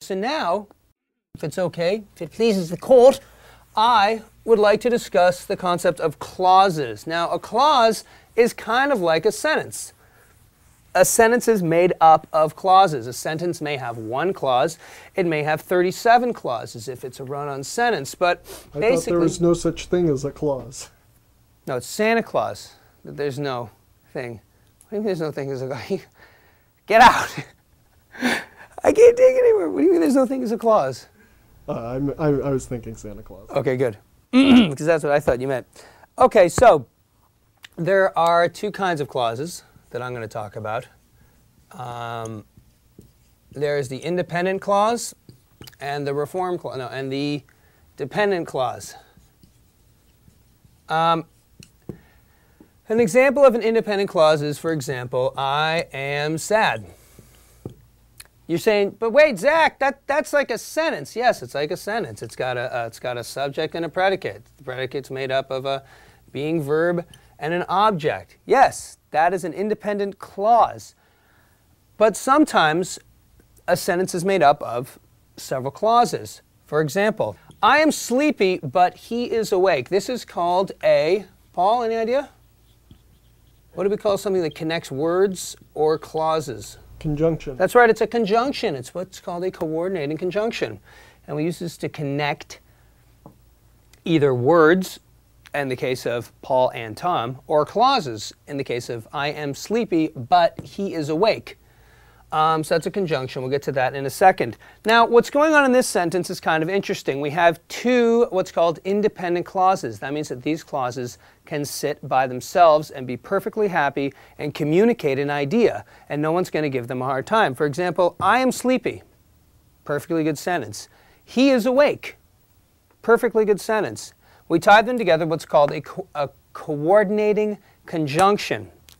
So now, if it's okay, if it pleases the court, I would like to discuss the concept of clauses. Now, a clause is kind of like a sentence. A sentence is made up of clauses. A sentence may have one clause. It may have 37 clauses if it's a run-on sentence. But basically, I thought there was no such thing as a clause. No, it's Santa Claus that there's no thing. What do you mean there's no thing as a clause? Get out! I can't take it anywhere. What do you mean there's no thing as a clause? I was thinking Santa Claus. Okay, good. Because that's what I thought you meant. Okay, so there are two kinds of clauses that I'm going to talk about. There's the independent clause and the reform clause, no, and the dependent clause. An example of an independent clause is, for example, I am sad. You're saying, but wait, Zach, that's like a sentence. Yes, it's like a sentence. It's got a subject and a predicate. The predicate's made up of a being verb and an object. Yes, that is an independent clause. But sometimes a sentence is made up of several clauses. For example, I am sleepy, but he is awake. This is called a, Paul, any idea? What do we call something that connects words or clauses? Conjunction. That's right, it's a conjunction. It's what's called a coordinating conjunction. And we use this to connect either words, in the case of Paul and Tom, or clauses, in the case of I am sleepy, but he is awake. So that's a conjunction. We'll get to that in a second. Now, what's going on in this sentence is kind of interesting. We have two what's called independent clauses. That means that these clauses can sit by themselves and be perfectly happy and communicate an idea, and no one's going to give them a hard time. For example, I am sleepy. Perfectly good sentence. He is awake. Perfectly good sentence. We tie them together, what's called a coordinating conjunction.